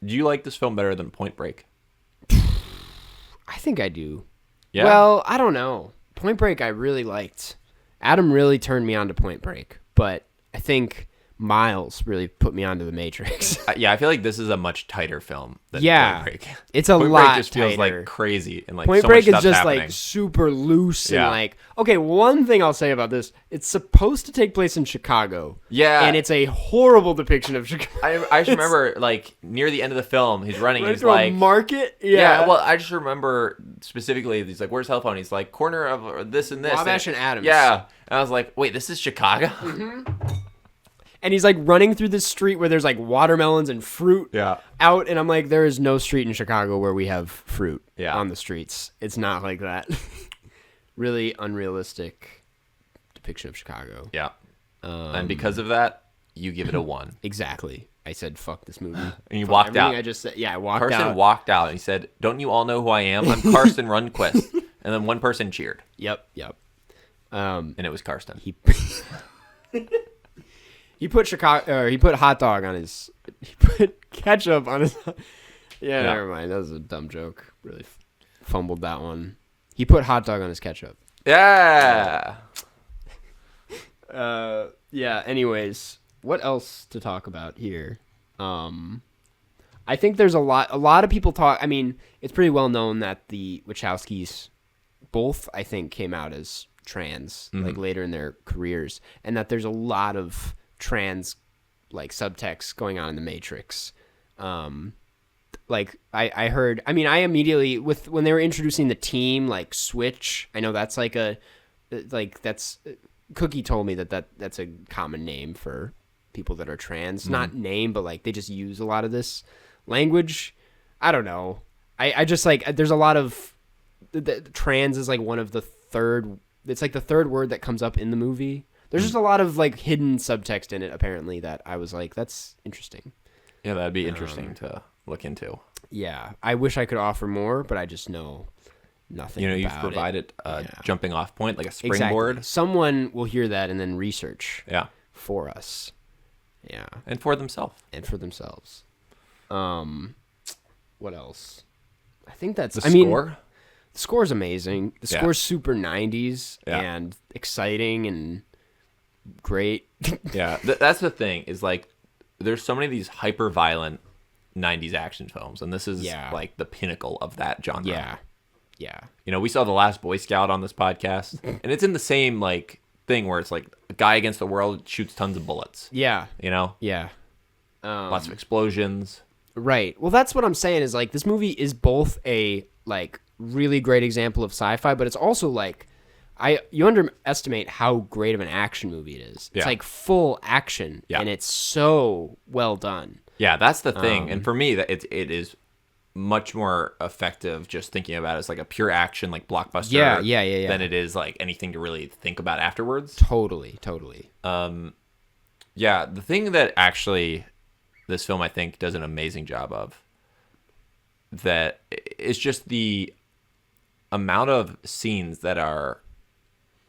do you like this film better than Point Break? I think I do. Yeah. Well, I don't know. Point Break I really liked. Adam really turned me on to Point Break, but I think Miles really put me onto The Matrix. Yeah, I feel like this is a much tighter film than Yeah. Point Break. It's a Point lot Break just feels tighter. like crazy and like Point so Break much is stuff's just happening. like super loose Yeah. and like, okay, one thing I'll say about this, it's supposed to take place in Chicago. Yeah. And it's a horrible depiction of Chicago. I just remember like near the end of the film, he's running. Right He's through a like, market? yeah. Well, I just remember specifically. He's like, "Where's the telephone?" He's like, "Corner of this and this." Wabash and Adams. Yeah. And I was like, "Wait, this is Chicago?" And he's like running through this street where there's like watermelons and fruit Yeah. out. And I'm like, there is no street in Chicago where we have fruit Yeah. on the streets. It's not like that. Really unrealistic depiction of Chicago. Yeah. And because of that, you give it a 1. Exactly. I said, fuck this movie. And you From walked everything out. I just said. Yeah, I walked Carson out. walked out and he said, "Don't you all know who I am? I'm Carson Rundquist." And then one person cheered, Yep. and it was Karsten. He he put he put hot dog on his. He put ketchup on his. Yeah, never mind. That was a dumb joke. Really fumbled that one. He put hot dog on his ketchup. Yeah. Yeah. Anyways, what else to talk about here? I think there's a lot of people talk. I mean, it's pretty well known that the Wachowskis both, I think, came out as trans like later in their careers, and that there's a lot of trans like subtext going on in the Matrix. Like I heard. I mean, I immediately when they were introducing the team like Switch. I know that's like that's Cookie told me that's a common name for people that are trans. Not name, but like they just use a lot of this language. I don't know. I just like there's a lot of the trans is like one of the third. It's like the third word that comes up in the movie. There's just a lot of like hidden subtext in it apparently that I was like, that's interesting. Yeah, that'd be interesting to look into. Yeah, I wish I could offer more, but I just know nothing. You've about provided it. a Yeah. jumping off point, like a springboard. Exactly. Someone will hear that and then research Yeah. for us. Yeah, And for themselves. and for themselves. What else? I think that's. The I mean, score? the score's amazing. The Yeah. score's super 90s Yeah. and exciting and great. Yeah. That's the thing, is like, there's so many of these hyper violent 90s action films, and this is Yeah. like the pinnacle of that genre. Yeah. Yeah. You know, we saw The Last Boy Scout on this podcast, and it's in the same like thing where it's like a guy against the world shoots tons of bullets. Yeah. You know, Yeah. lots of explosions. Right. Well, that's what I'm saying is like this movie is both a like really great example of sci-fi, but it's also like you underestimate how great of an action movie it is. It's Yeah. like full action, Yeah. and it's so well done. Yeah, that's the thing. And for me, that it is much more effective just thinking about it as like a pure action, like blockbuster. Yeah. Than it is like anything to really think about afterwards. Totally. Yeah, the thing that actually this film I think does an amazing job of that is just the amount of scenes that are,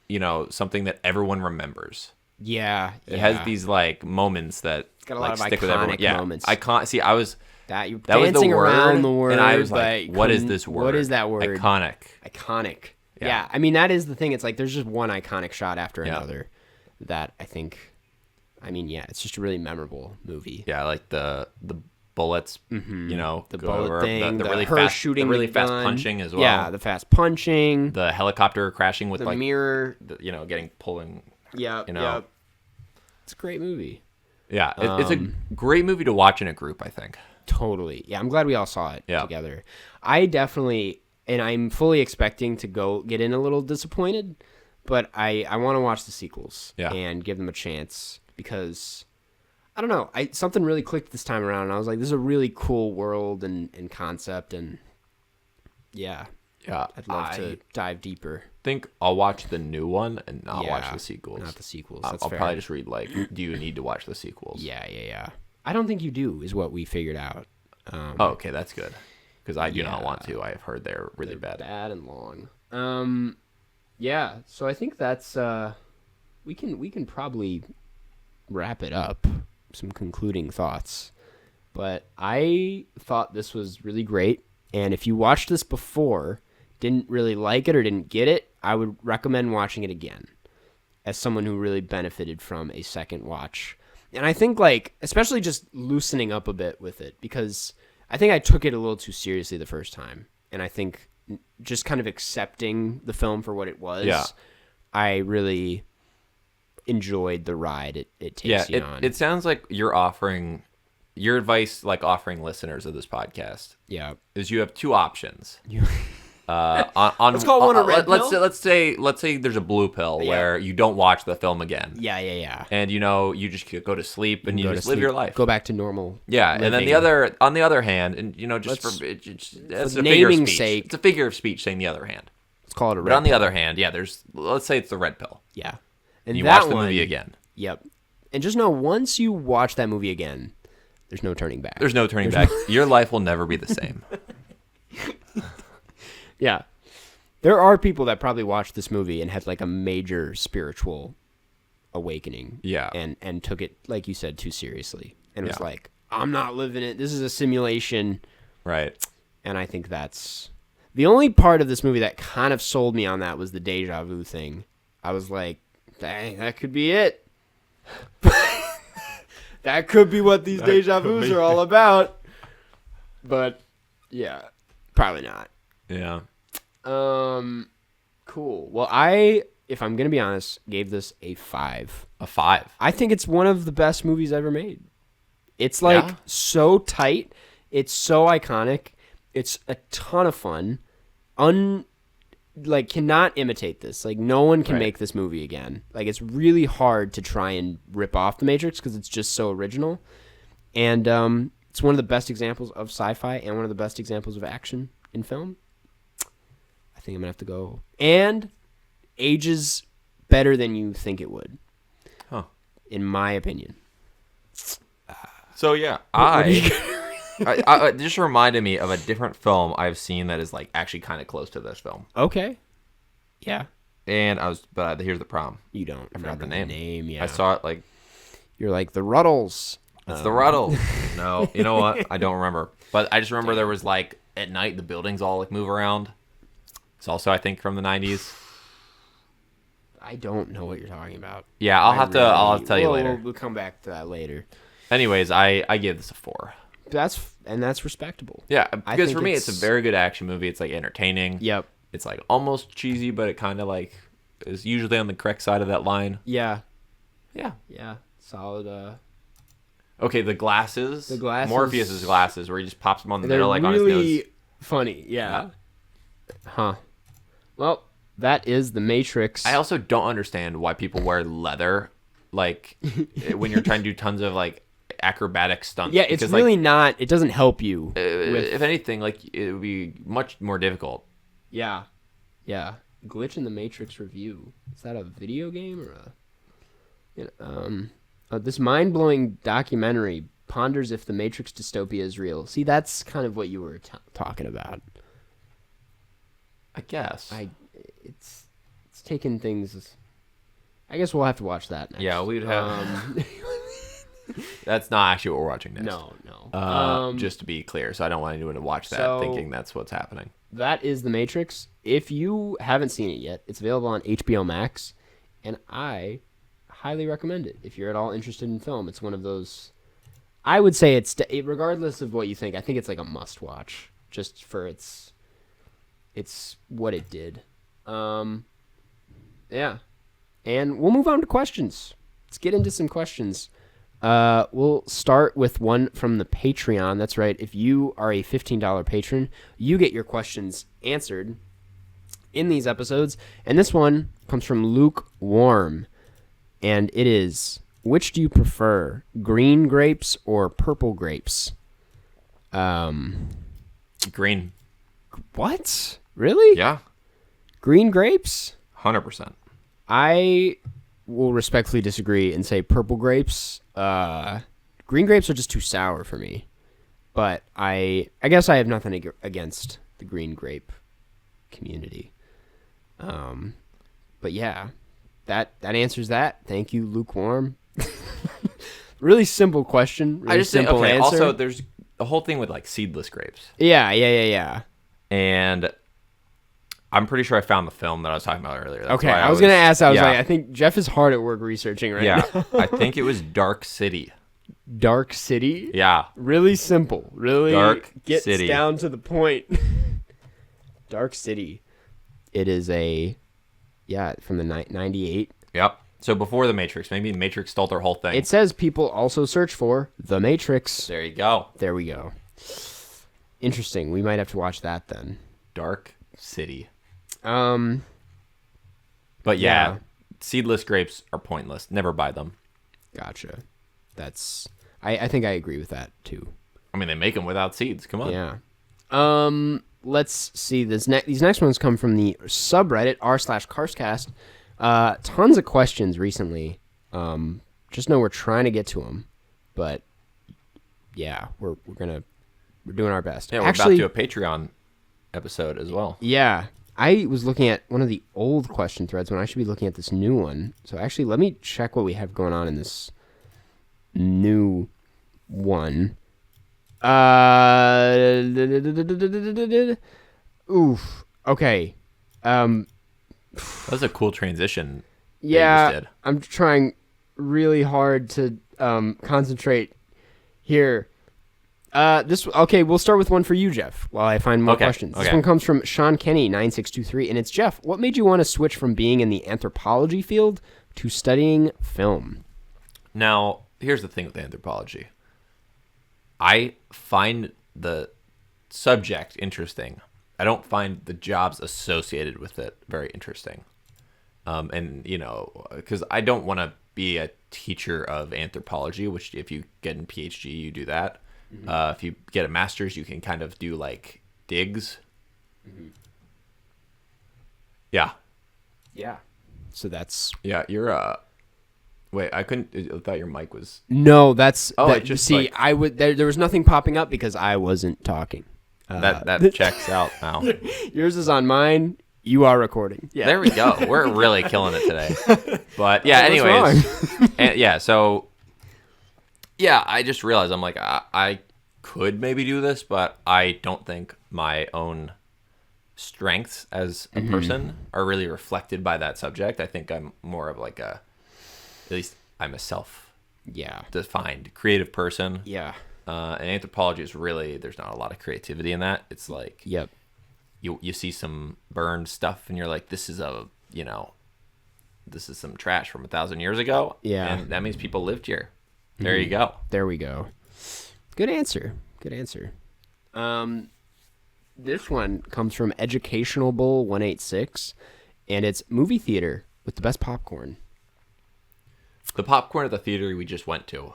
you know, something that everyone remembers. Yeah. It has these like moments that got a lot like of stick with everyone. iconic Yeah, moments. See, I was that you that was the dancing word, around the word, and I was but like, you "What is couldn't- this word? What is that word? Iconic." Iconic. Yeah. Yeah. I mean, that is the thing. It's like there's just one iconic shot after Yeah. another that I think. I mean, yeah, it's just a really memorable movie. Yeah, like the bullets. You know, The go bullet over, thing, the the really her fast, shooting the really the fast gun. punching as well. Yeah, the fast punching, the helicopter crashing with the like mirror. you know, getting pulling. Yeah, you know. yeah. It's a great movie. Yeah, it's a great movie to watch in a group, I think. Totally. Yeah, I'm glad we all saw it Yeah. together. I definitely, and I'm fully expecting to go get in a little disappointed, but I want to watch the sequels and give them a chance because I don't know. Something really clicked this time around, and I was like, this is a really cool world and concept, and yeah, Yeah, I'd love to dive deeper. think I'll watch the new one and not watch Yeah, the sequels. Not the sequels. I'll That's fair. probably just read like, do you need to watch the sequels? Yeah. I don't think you do, is what we figured out. Oh, okay, that's good. Because I do not Yeah. want to. I have heard they're really bad. Bad and long. Yeah. So I think that's we can probably wrap it up. Some concluding thoughts. But I thought this was really great. And if you watched this before, didn't really like it or didn't get it, I would recommend watching it again as someone who really benefited from a second watch. And I think, like, especially just loosening up a bit with it, because I think I took it a little too seriously the first time. And I think just kind of accepting the film for what it was, I really enjoyed the ride it takes you on. It sounds like you're offering your advice, like offering listeners of this podcast. Yeah. Is you have two options. Let's call one a red pill. Let's say there's a blue pill where you don't watch the film again. Yeah. And you just go to sleep and you just live your life. Go back to normal. Yeah, living. and then on the other hand, and that's a figure of speech. Sake, it's a figure of speech saying the other hand. Let's call it a red. But on the pill. other hand, let's say it's the red pill. Yeah, And you watch the movie again. Yep. And just know, once you watch that movie again, there's no turning back. There's no turning back. Your life will never be the same. Yeah. There are people that probably watched this movie and had like a major spiritual awakening. Yeah. And took it, like you said, too seriously. And was like, I'm not living it. This is a simulation. Right. And I think that's the only part of this movie that kind of sold me on that was the deja vu thing. I was like, dang, that could be it. That could be what these deja vus are all about. But yeah, probably not. Yeah. Cool. Well, if I'm going to be honest, gave this a 5. A 5. I think it's one of the best movies ever made. It's like so tight. It's so iconic. It's a ton of fun. Cannot imitate this. Like, no one can make this movie again. Like, it's really hard to try and rip off The Matrix because it's just so original. And it's one of the best examples of sci-fi and one of the best examples of action in film. I think I'm going to have to go. And ages better than you think it would. Huh. In my opinion. So, yeah, I just reminded me of a different film I've seen that is like actually kind of close to this film. Okay. Yeah. And but here's the problem. You don't. I forgot the name. Yeah. I saw it like. You're like the Ruddles. It's the Ruddles. No, you know what? I don't remember. But I just remember there was like at night the buildings all like move around. It's also I think from the 90s. I don't know what you're talking about. Yeah, I'll have to tell you later. We'll come back to that later. Anyways, I give this a 4. That's respectable. Yeah, because for me it's a very good action movie. It's like entertaining. Yep. It's like almost cheesy, but it kind of like is usually on the correct side of that line. Yeah. Yeah. Yeah. Solid. Okay, the glasses. Morpheus's glasses, where he just pops them on the middle, like really on his nose. Funny. Yeah. Huh. Well, that is The Matrix. I also don't understand why people wear leather, like when you're trying to do tons of like acrobatic stunts. Yeah, it's because, really not. It doesn't help you. If anything, like it would be much more difficult. Yeah. Yeah. Glitch in the Matrix review. Is that a video game or this mind-blowing documentary ponders if the Matrix dystopia is real. See, that's kind of what you were talking about. I guess. It's taking things. I guess we'll have to watch that next. Yeah, we'd have. That's not actually what we're watching next. No. Just to be clear, so I don't want anyone to watch that thinking that's what's happening. That is The Matrix. If you haven't seen it yet, it's available on HBO Max, and I highly recommend it. If you're at all interested in film, it's one of those. I would say regardless of what you think, I think it's like a must-watch, just for its what it did. Yeah, and we'll move on to questions. Let's get into some questions. We'll start with one from the Patreon. That's right. If you are a $15 patron, you get your questions answered in these episodes. And this one comes from Luke Warm. And it is, which do you prefer, green grapes or purple grapes? Green. What? Really? Yeah. Green grapes? 100%. I will respectfully disagree and say purple grapes. Green grapes are just too sour for me. But I guess I have nothing against the green grape community. But yeah, that answers that. Thank you, Lukewarm. Really simple question. Really I just think, simple okay, answer. also, there's the whole thing with, like, seedless grapes. Yeah. And I'm pretty sure I found the film that I was talking about earlier. That's Okay, why I was going to ask. I was yeah. like, I think Jeff is hard at work researching right Yeah, now. I think it was Dark City. Dark City? Yeah. Really simple. Really Dark gets City. down to the point. Dark City. It is from the 98. Yep. So before The Matrix, maybe Matrix stole their whole thing. It says people also search for The Matrix. There you go. There we go. Interesting. We might have to watch that then. Dark City. Um, But yeah, seedless grapes are pointless. Never buy them. Gotcha. That's I think I agree with that too. I mean, they make them without seeds. Come on. Yeah. Let's see. These next ones come from the subreddit r/Carscast. Tons of questions recently. Just know we're trying to get to them, but yeah, we're doing our best. Yeah, we're Actually, about to do a Patreon episode as well. yeah, I was looking at one of the old question threads when I should be looking at this new one. So actually, let me check what we have going on in this new one. Oof. Okay. That was a cool transition. Yeah, They just did. I'm trying really hard to concentrate here. We'll start with one for you, Jeff, while I find more questions. This one comes from Sean Kenny 9623, and it's Jeff. What made you want to switch from being in the anthropology field to studying film? Now, here's the thing with anthropology. I find the subject interesting. I don't find the jobs associated with it very interesting. And, because I don't want to be a teacher of anthropology, which if you get in PhD, you do that. Mm-hmm. If you get a master's, you can kind of do like digs. Mm-hmm. Yeah. Yeah. So that's... Yeah, you're... Wait, I thought your mic was... No, that's... Oh, that, it just see, like... I would... There was nothing popping up because I wasn't talking. That checks out now. Yours is on mine. You are recording. Yeah. There we go. We're really killing it today. But yeah, anyways. So yeah, I just realized I'm like, I could maybe do this, but I don't think my own strengths as a person are really reflected by that subject. I think I'm more of like at least I'm a self-defined creative person. Yeah. And anthropology is really, there's not a lot of creativity in that. It's like, Yep. You see some burned stuff and you're like, this is some trash from 1,000 years ago. Yeah. And that means people lived here. There you go. There we go. Good answer. This one comes from Educational Bull 186, and it's movie theater with the best popcorn. The popcorn at the theater we just went to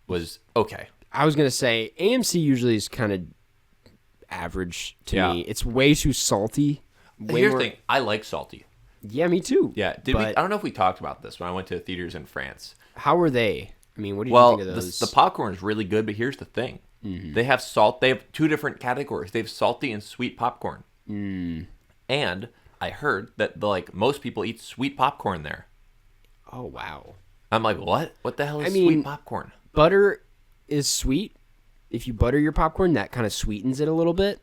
was okay. I was gonna say AMC usually is kind of average to me. It's way too salty. Here's the thing. I like salty. Yeah, me too. Yeah. I don't know if we talked about this when I went to theaters in France. How were they? I mean, what do you think of those? The popcorn is really good, but here's the thing. Mm-hmm. They have salt. They have two different categories. They have salty and sweet popcorn. Mm. And I heard that most people eat sweet popcorn there. Oh, wow. I'm like, what? What the hell is sweet popcorn? Butter is sweet. If you butter your popcorn, that kind of sweetens it a little bit.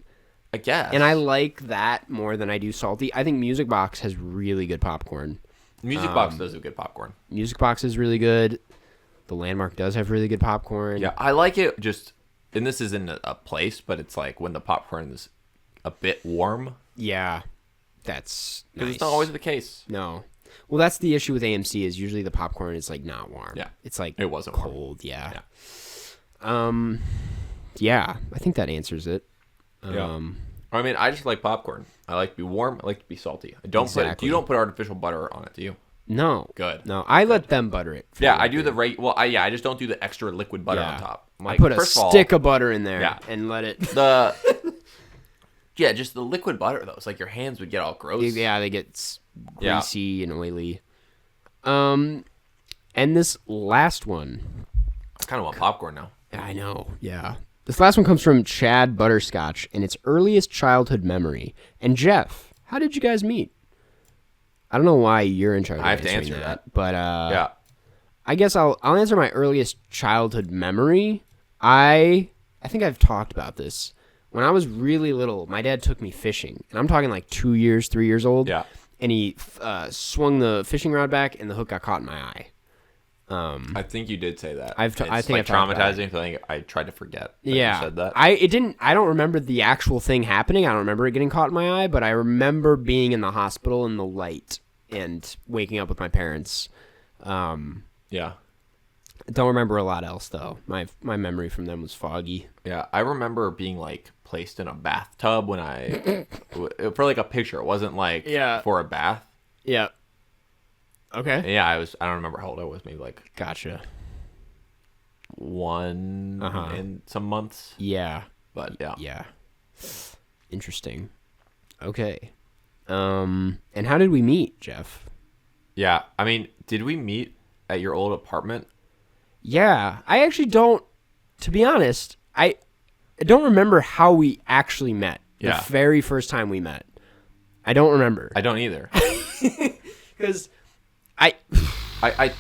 I guess. And I like that more than I do salty. I think Music Box has really good popcorn. Music Box does have good popcorn. Music Box is really good. The Landmark does have really good popcorn. Yeah, I like it just, and this isn't a place, but it's like when the popcorn is a bit warm. Yeah, that's nice. Because it's not always the case. No. Well, that's the issue with AMC is usually the popcorn is like not warm. Yeah. It's like it wasn't cold. Warm. Yeah. Yeah, I think that answers it. Yeah. I mean, I just like popcorn. I like to be warm. I like to be salty. You don't put artificial butter on it, do you? No. Good. No, I let them butter it. Yeah, I do the right. Well, I just don't do the extra liquid butter on top. I put a stick of butter in there and let it. Just the liquid butter though. It's like your hands would get all gross. Yeah, they get greasy and oily. And this last one, I kind of want popcorn now. I know. Yeah. This last one comes from Chad Butterscotch and its earliest childhood memory. And Jeff, how did you guys meet? I don't know why you're in charge. I have to answer that. But I guess I'll answer my earliest childhood memory. I think I've talked about this. When I was really little, my dad took me fishing, and I'm talking like 2 years, 3 years old. Yeah. And he swung the fishing rod back, and the hook got caught in my eye. I think you did say that. I think I've talked about traumatizing. So I think I tried to forget. That you said that. I don't remember the actual thing happening. I don't remember it getting caught in my eye, but I remember being in the hospital in the light and waking up with my parents. Yeah. Don't remember a lot else though. My memory from them was foggy. Yeah, I remember being like placed in a bathtub when for like a picture. It wasn't like for a bath. Yeah. Okay. Yeah, I don't remember how old I was. Maybe like Gotcha. 1 in some months. Yeah. But yeah. Yeah. Interesting. Okay. And how did we meet, Jeff? Yeah, I mean, did we meet at your old apartment? Yeah, I actually don't. To be honest, I don't remember how we actually met. Yeah. The very first time we met, I don't remember. I don't either. Because I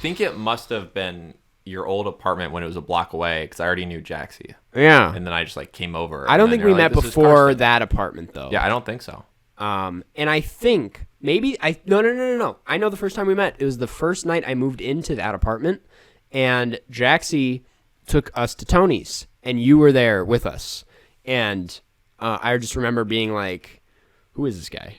think it must have been your old apartment when it was a block away because I already knew Jaxie. Yeah. And then I just like came over. I don't think we met "This is before Carson." that apartment though. Yeah, I don't think so. And I think maybe no. I know the first time we met. It was the first night I moved into that apartment, and Jaxie took us to Tony's, and you were there with us. And I just remember being like, "Who is this guy?"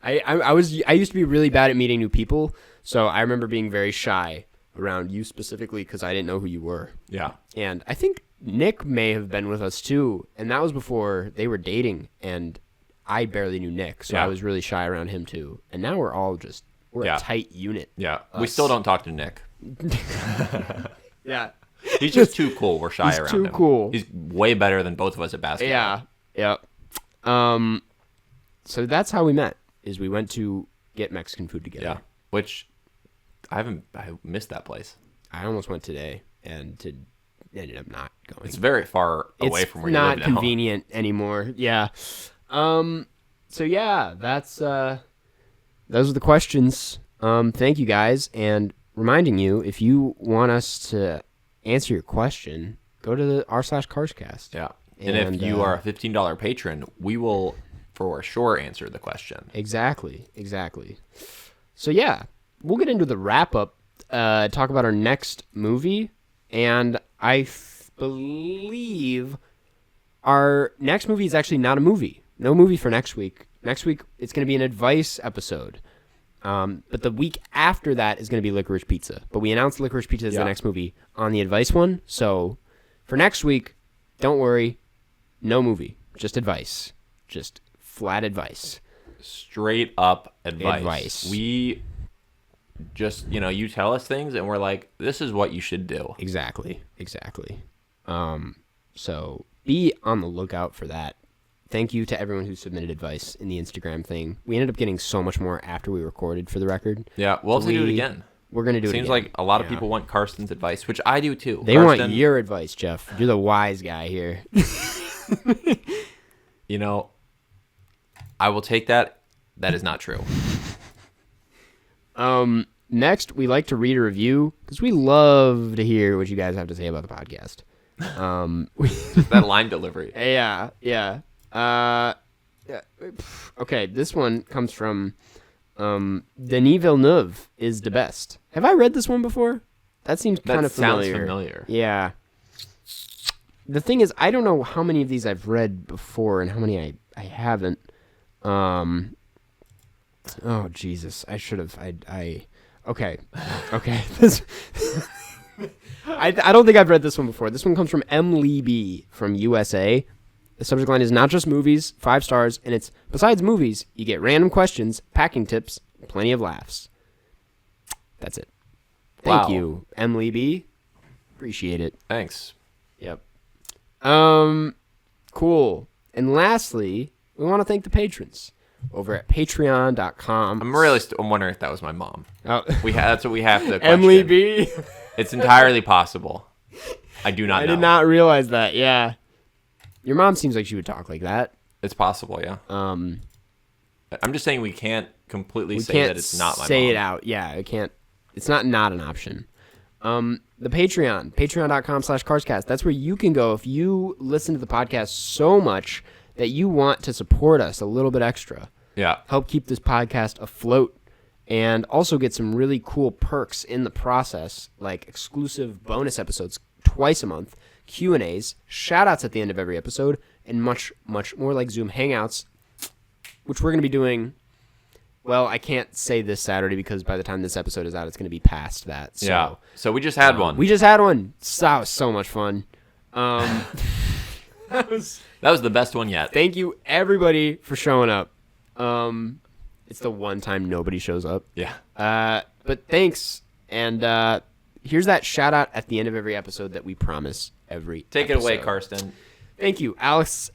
I used to be really bad at meeting new people, so I remember being very shy around you specifically because I didn't know who you were. Yeah. And I think Nick may have been with us too, and that was before they were dating, and I barely knew Nick, so I was really shy around him too. And now we're a tight unit. Yeah. We still don't talk to Nick. Yeah. He's just too cool. We're shy He's around too him. cool. He's way better than both of us at basketball. Yeah. Yep. So that's how we met, is we went to get Mexican food together. Yeah. Which I missed that place. I almost went today and ended up not going. It's very far away from where you live now. It's not convenient anymore. Yeah. So yeah, those are the questions. Thank you guys, and reminding you, if you want us to answer your question, go to r/Carscast. Yeah. And if you are a $15 patron, we will for sure answer the question. Exactly. So yeah, we'll get into the wrap up, talk about our next movie, and I believe our next movie is actually not a movie. No movie for next week. Next week it's going to be an advice episode. But the week after that is going to be Licorice Pizza. But we announced Licorice Pizza as the next movie on the advice one. So for next week, don't worry, no movie, just advice, just flat advice. Straight up advice. We just, you tell us things and we're like, this is what you should do. Exactly. So be on the lookout for that. Thank you to everyone who submitted advice in the Instagram thing. We ended up getting so much more after we recorded, for the record. Yeah, we'll have to do it again. We're going to do it again. Seems like a lot of people want Karsten's advice, which I do too. They want your advice, Jeff. You're the wise guy here. I will take that. That is not true. Next, we like to read a review because we love to hear what you guys have to say about the podcast. That line delivery. Yeah. Okay, this one comes from Denis Villeneuve is the best. Have I read this one before? That seems kind of familiar. Sounds familiar. Yeah. The thing is, I don't know how many of these I've read before and how many I haven't. Oh Jesus, I should have. Okay. This. I don't think I've read this one before. This one comes from M. Lee B. from USA. The subject line is not just movies, 5 stars, and it's, besides movies, you get random questions, packing tips, plenty of laughs. That's it. Thank you, M. Lee B. Appreciate it. Thanks. Yep. Cool. And lastly, we want to thank the patrons over at patreon.com. I'm wondering if that was my mom. Oh. That's what we have to question. M. Lee B. It's entirely possible. I do not know. I did not realize that, yeah. Your mom seems like she would talk like that. It's possible, yeah. I'm just saying we can't completely say that it's not my mom. Say it out. Yeah, I can't. It's not an option. The patreon.com/carscast. That's where you can go if you listen to the podcast so much that you want to support us a little bit extra. Yeah. Help keep this podcast afloat and also get some really cool perks in the process, like exclusive bonus episodes twice a month, Q&As, shout-outs at the end of every episode, and much, much more like Zoom Hangouts, which we're going to be doing. Well, I can't say this Saturday because by the time this episode is out, it's going to be past that. So, yeah. So we just had one. We just had one. So that was so much fun. That was the best one yet. Thank you, everybody, for showing up. It's the one time nobody shows up. Yeah. But thanks. And here's that shout out at the end of every episode that we promise every Take episode. it away, Karsten. Thank you, Alex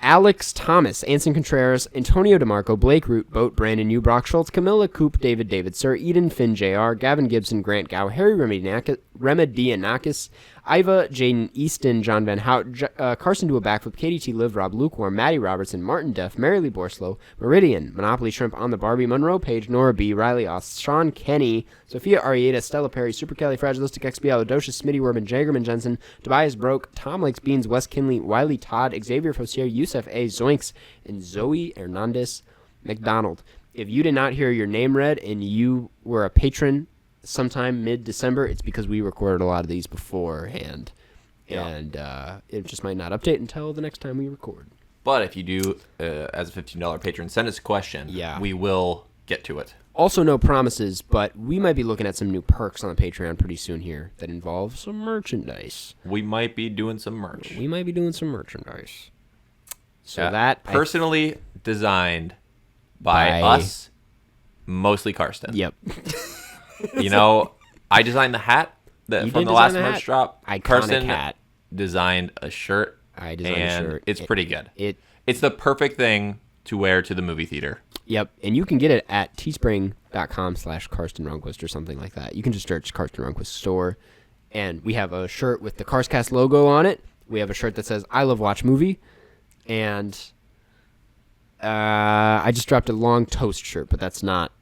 Thomas, Anson Contreras, Antonio DeMarco, Blake Root, Boat, Brandon Yu, Brock Schultz, Camilla Coop, David, Sir, Eden, Finn, Jr., Gavin Gibson, Grant Gow, Harry Remedianakis, Iva, Jaden Easton, John Van Hout, Carson Do a Backflip, Katie T. Live, Rob Lukewarm, Maddie Robertson, Martin Duff, Mary Lee Borslow, Meridian, Monopoly Shrimp on the Barbie, Monroe Page, Nora B., Riley Oss, Sean Kenny, Sophia Arieta, Stella Perry, Supercalifragilisticexpialidocious, Smitty Werman, Jagerman Jensen, Tobias Broke, Tom Likes Beans, Wes Kinley, Wiley Todd, Xavier Fosier, Yusef A. Zoinks, and Zoe Hernandez McDonald. If you did not hear your name read and you were a patron sometime mid-December, it's because we recorded a lot of these beforehand. Yeah. And it just might not update until the next time we record. But if you do, as a $15 patron, send us a question. Yeah. We will get to it. Also, no promises, but we might be looking at some new perks on the Patreon pretty soon here that involve some merchandise. We might be doing some merch. So that... Personally designed by us, mostly Karsten. Yep. You know, I designed the hat from the last merch drop. Iconic Karsten hat. Designed a shirt. I designed a shirt. It's pretty good. It's the perfect thing to wear to the movie theater. Yep, and you can get it at teespring.com/Karsten Runquist or something like that. You can just search Karsten Runquist store, and we have a shirt with the Carscast logo on it. We have a shirt that says "I love watch movie," and I just dropped a long toast shirt, but that's not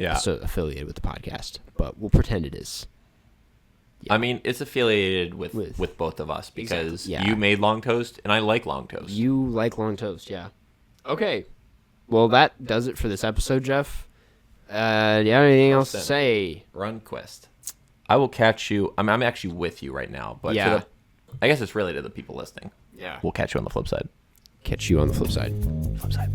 affiliated with the podcast. But we'll pretend it is. Yeah. I mean, it's affiliated with both of us because you made long toast, and I like long toast. You like long toast, yeah. Okay. Well, that does it for this episode, Jeff. Do you have anything else to say? Runquist. I will catch you. I'm actually with you right now, but I guess it's really to the people listening. Yeah. We'll catch you on the flip side. Catch you on the flip side. Flip side.